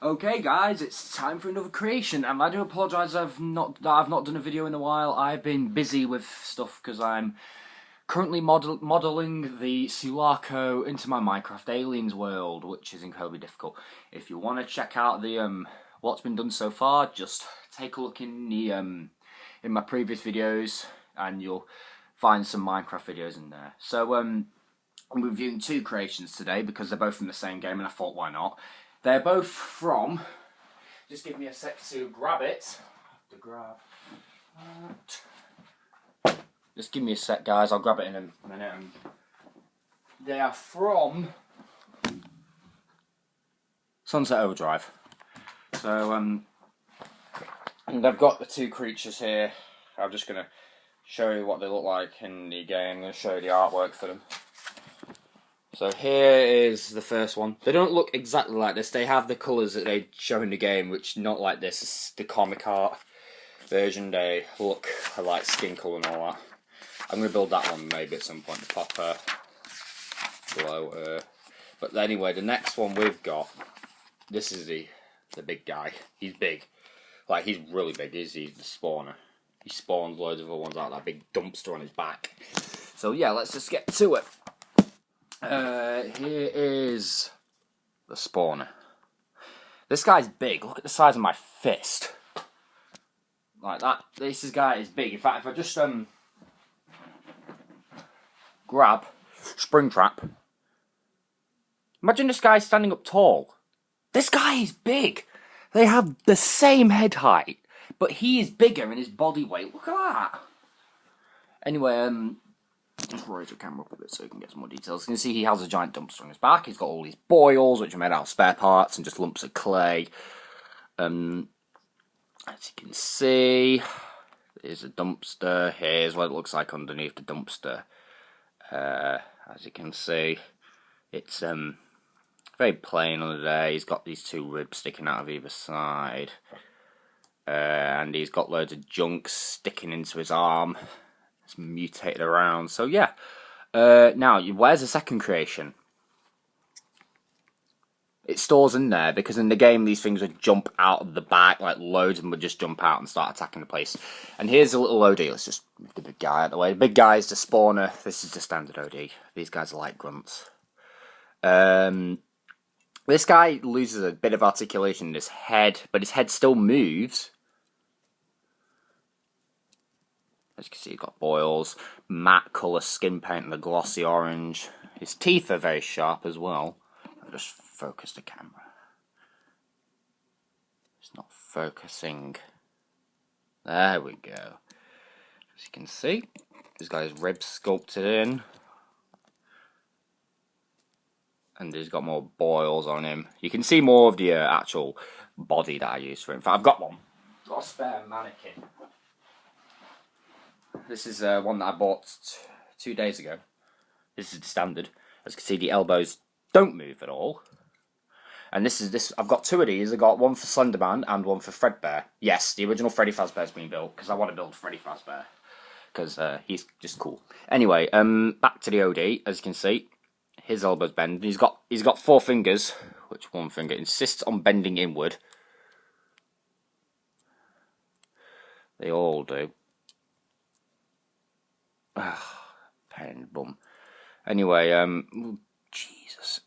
Okay guys, it's time for another creation, and I do apologise that I've not done a video in a while. I've been busy with stuff because I'm currently modelling the Sulaco into my Minecraft Aliens world, which is incredibly difficult. If you want to check out the what's been done so far, just take a look in the in my previous videos, and you'll find some Minecraft videos in there. So I'm reviewing two creations today because they're both from the same game, and I thought, why not? They're both from, just give me a sec to grab it. I have to grab that. Just give me a sec, guys, I'll grab it in a minute. They are from Sunset Overdrive. So, and I've got the two creatures here. I'm just going to show you what they look like in the game. I'm going to show you the artwork for them. So here is the first one. They don't look exactly like this. They have the colours that they show in the game, which not like this. It's the comic art version. They look like skin colour and all that. I'm going to build that one maybe at some point. The popper below. But anyway, the next one we've got. This is the big guy. He's big. Like, he's really big. He's the spawner. He spawns loads of other ones out of that big dumpster on his back. So yeah, let's just get to it. Here is the spawner. This guy's big. Look at the size of my fist. Like that. This guy is big. In fact, if I just grab Springtrap. Imagine this guy standing up tall. This guy is big. They have the same head height, but he is bigger in his body weight. Look at that. Anyway, just raise the camera up a bit so you can get some more details. You can see he has a giant dumpster on his back. He's got all these boils, which are made out of spare parts and just lumps of clay. As you can see, there's a dumpster. Here's what it looks like underneath the dumpster. As you can see, it's very plain under there. He's got these two ribs sticking out of either side. And he's got loads of junk sticking into his arm. It's mutated around. So yeah. Now, where's the second creation? It stores in there because in the game these things would jump out of the back, like loads of them would just jump out and start attacking the place. And here's a little OD. Let's just move the big guy out of the way. The big guy is the spawner. This is the standard OD. These guys are like grunts. This guy loses a bit of articulation in his head, but his head still moves. As you can see, he's got boils, matte colour skin paint and the glossy orange. His teeth are very sharp as well. I'll just focus the camera. It's not focusing. There we go. As you can see, this guy's ribs sculpted in. And he's got more boils on him. You can see more of the actual body that I used for him. In fact, I've got one. I've got a spare mannequin. This is one that I bought 2 days ago. This is the standard. As you can see, the elbows don't move at all. And this. I've got two of these. I've got one for Slenderman and one for Fredbear. Yes, the original Freddy Fazbear's been built because I want to build Freddy Fazbear because he's just cool. Anyway, back to the OD. As you can see, his elbows bend. He's got 4 fingers, which one finger insists on bending inward. They all do. Pain in the bum. Anyway, Jesus.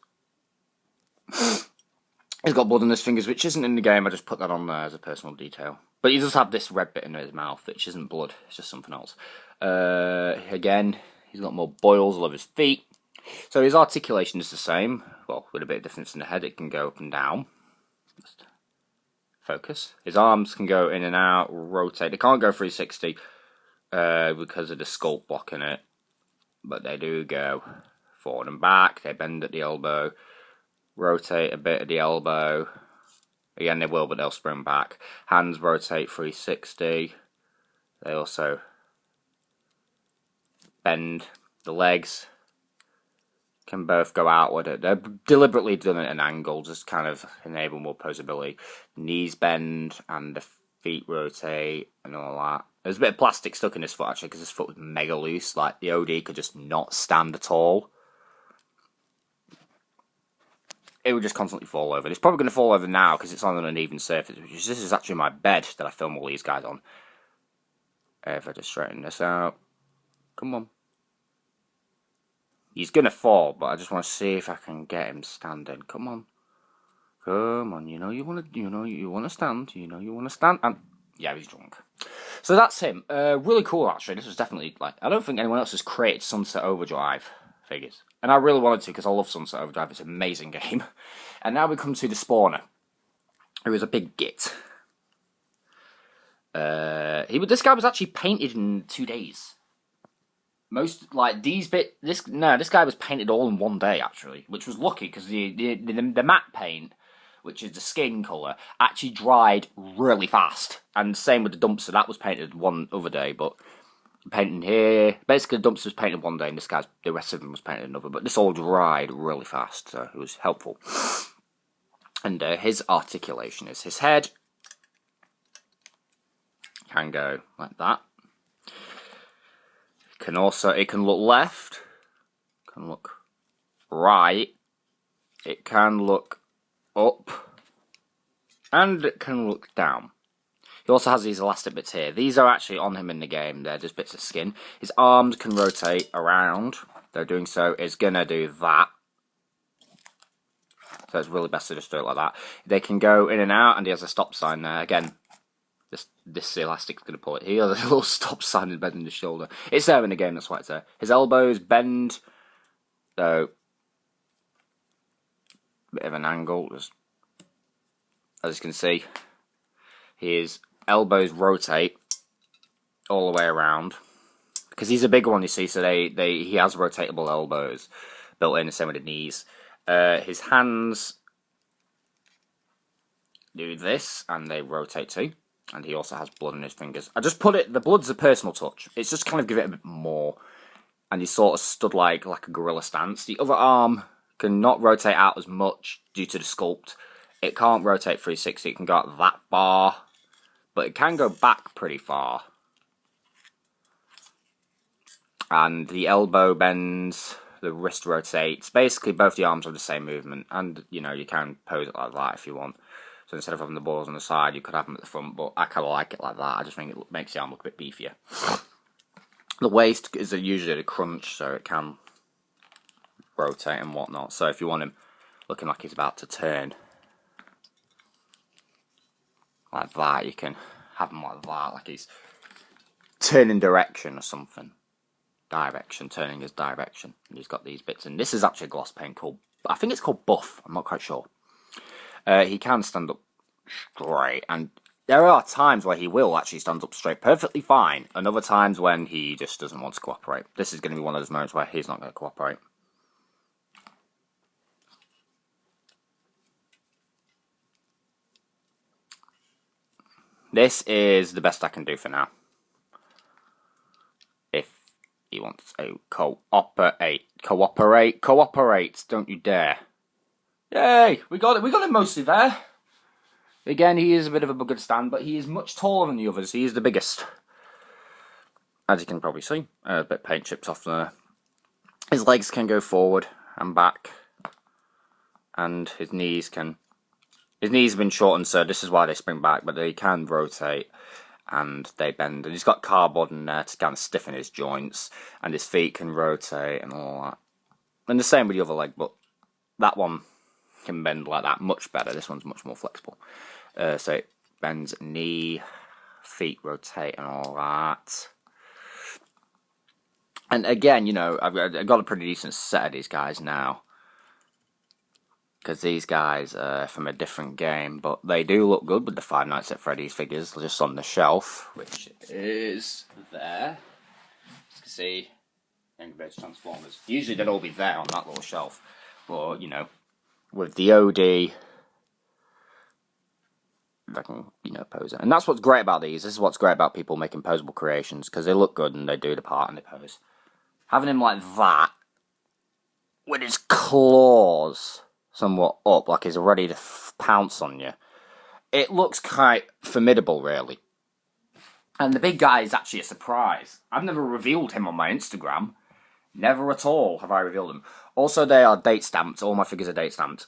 He's got blood on his fingers, which isn't in the game. I just put that on there as a personal detail. But he does have this red bit in his mouth, which isn't blood. It's just something else. Again, he's got more boils all over his feet. So his articulation is the same. Well, with a bit of difference in the head, it can go up and down. Just focus. His arms can go in and out, rotate. They can't go 360. Because of the sculpt blocking it, but they do go forward and back. They bend at the elbow, rotate a bit at the elbow. Again, they will, but they'll spring back. Hands rotate 360. They also bend. The legs can both go outward. They're deliberately done at an angle, just kind of enable more posability. Knees bend and the feet rotate and all that. There's a bit of plastic stuck in his foot actually because his foot was mega loose. Like the OD could just not stand at all. it would just constantly fall over. It's probably going to fall over now because it's on an uneven surface, this is actually my bed that I film all these guys on. If I just straighten this out. Come on. He's going to fall, but I just want to see if I can get him standing. Come on. Come on, you know you want to stand. You know you want to stand. And yeah, he's drunk. So that's him. Really cool, actually. This was definitely, like, I don't think anyone else has created Sunset Overdrive figures. And I really wanted to because I love Sunset Overdrive. It's an amazing game. And now we come to the spawner, who is a big git. This guy was actually painted in 2 days. Most, like, this guy was painted all in 1 day, actually, which was lucky because the matte paint, which is the skin colour, actually dried really fast. And same with the dumpster, that was painted one other day, but painting here, basically the dumpster was painted 1 day and the rest of them was painted another, but this all dried really fast, so it was helpful. And his articulation is his head can go like that. It can look left, can look right, it can look up, and it can look down. He also has these elastic bits here. These are actually on him in the game. They're just bits of skin. His arms can rotate around. They're doing so is going to do that. So it's really best to just do it like that. They can go in and out, and he has a stop sign there. Again, this elastic's going to pull it. He has a little stop sign embedded in his shoulder. It's there in the game, that's why it's there. His elbows bend, so bit of an angle. As you can see, his elbows rotate all the way around because he's a big one, you see. So he has rotatable elbows built in, the same with the knees. His hands do this, and they rotate too. And he also has blood on his fingers. I just put it, the blood's a personal touch. It's just kind of give it a bit more. And he sort of stood like a gorilla stance. The other arm can not rotate out as much due to the sculpt. It can't rotate 360, it can go out that far. But it can go back pretty far. And the elbow bends, the wrist rotates. Basically, both the arms have the same movement. And, you know, you can pose it like that if you want. So instead of having the balls on the side, you could have them at the front, but I kind of like it like that. I just think it makes the arm look a bit beefier. The waist is usually a crunch, so it can rotate and whatnot. So if you want him looking like he's about to turn like that, you can have him like that, like he's turning direction or something. Turning his direction. And he's got these bits, and this is actually a gloss paint called, I think it's called Buff, I'm not quite sure. He can stand up straight, and there are times where he will actually stand up straight perfectly fine, and other times when he just doesn't want to cooperate. This is going to be one of those moments where he's not going to cooperate. This is the best I can do for now. If he wants to cooperate, don't you dare. Yay, we got it mostly there. Again, he is a bit of a buggered stand, but he is much taller than the others. He is the biggest. As you can probably see, a bit of paint chips off there. His legs can go forward and back. And his knees have been shortened, so this is why they spring back, but they can rotate and they bend. And he's got cardboard in there to kind of stiffen his joints, and his feet can rotate and all that. And the same with the other leg, but that one can bend like that much better. This one's much more flexible. So it bends knee, feet rotate and all that. And again, you know, I've got a pretty decent set of these guys now. Because these guys are from a different game, but they do look good with the Five Nights at Freddy's figures just on the shelf, which is there. As you can see, Angry Birds Transformers. Usually they'd all be there on that little shelf, but, you know, with the OD, if I can, you know, pose it. And that's what's great about these. This is what's great about people making posable creations, because they look good and they do the part and they pose. Having him like that, with his claws somewhat up, like he's ready to pounce on you, it looks quite formidable, really. And the big guy is actually a surprise. I've never revealed him on my Instagram. Never at all have I revealed him. Also, they are date stamped. All my figures are date stamped.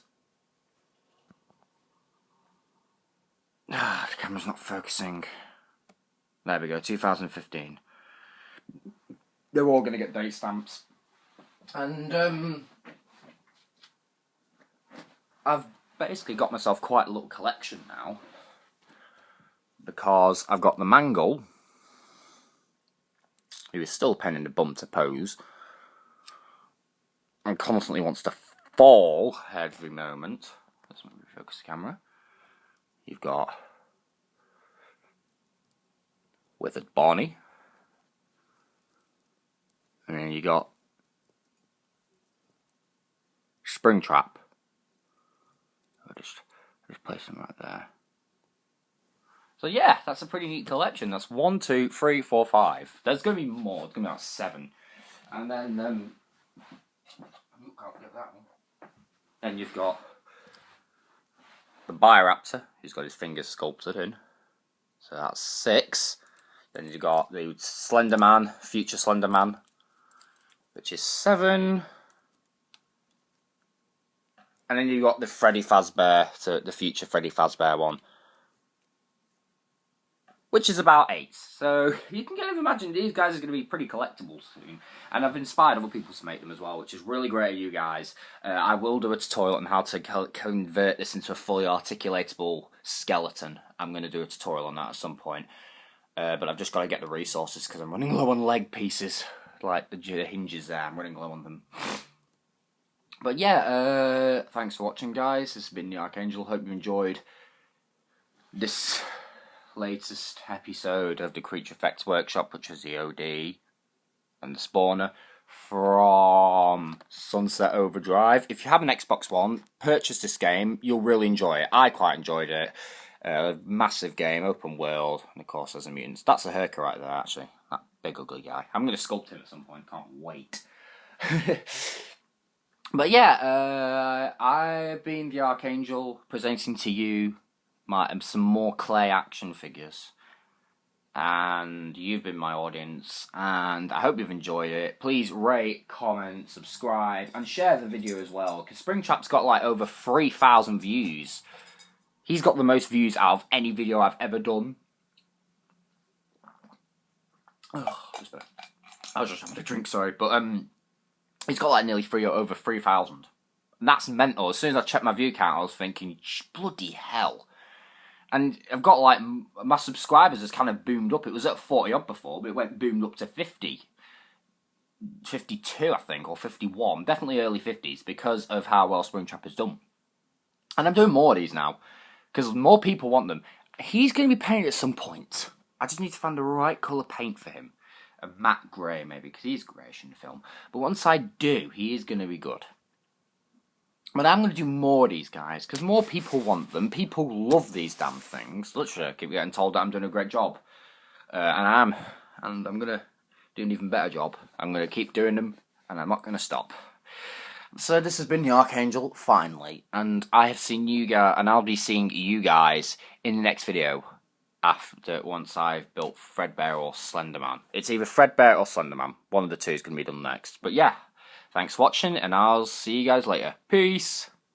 camera's not focusing. There we go, 2015. They're all going to get date stamps. And I've basically got myself quite a little collection now. Because I've got the Mangle, who is still penning the bum to pose, and constantly wants to fall every moment. Let's refocus the camera. You've got Withered Barney. And then you got Springtrap. I'll just place them right there. So yeah, that's a pretty neat collection. That's 1, 2, 3, 4, 5. There's going to be more. There's going to be about 7. And then, can't forget that one. Then you've got the Bioraptor, who's got his fingers sculpted in. So that's 6. Then you've got the Slenderman, future Slenderman, which is 7. And then you've got the Freddy Fazbear, the future Freddy Fazbear one, which is about 8. So you can kind of imagine these guys are going to be pretty collectible soon. And I've inspired other people to make them as well, which is really great of you guys. I will do a tutorial on how to convert this into a fully articulatable skeleton. I'm going to do a tutorial on that at some point. But I've just got to get the resources because I'm running low on leg pieces. Like the hinges there, I'm running low on them. But yeah, thanks for watching, guys. This has been the Archangel. Hope you enjoyed this latest episode of the Creature Effects Workshop, which was the OD and the Spawner from Sunset Overdrive. If you have an Xbox One, purchase this game. You'll really enjoy it. I quite enjoyed it. Massive game, open world, and of course there's a mutants. That's a Herca right there, actually. That big ugly guy. I'm going to sculpt him at some point. Can't wait. But yeah, I've been the Archangel, presenting to you some more clay action figures, and you've been my audience, and I hope you've enjoyed it. Please rate, comment, subscribe, and share the video as well, because Springtrap's got like over 3,000 views. He's got the most views out of any video I've ever done. Oh, I was just having a drink, sorry, but he's got like nearly over 3,000. And that's mental. As soon as I checked my view count, I was thinking, bloody hell. And I've got like, my subscribers has kind of boomed up. It was at 40 odd before, but it went boomed up to 50. 52, I think, or 51. Definitely early 50s because of how well Springtrap has done. And I'm doing more of these now because more people want them. He's going to be painted at some point. I just need to find the right colour paint for him. A matte grey, maybe, because he's greyish in the film. But once I do, he is going to be good. But I'm going to do more of these guys, because more people want them. People love these damn things. Literally, I keep getting told that I'm doing a great job. And I am. And I'm going to do an even better job. I'm going to keep doing them, and I'm not going to stop. So this has been the Archangel, finally. And I have seen you guys, and I'll be seeing you guys in the next video. Once I've built Fredbear or Slenderman. It's either Fredbear or Slenderman. One of the two is going to be done next. But yeah, thanks for watching, and I'll see you guys later. Peace!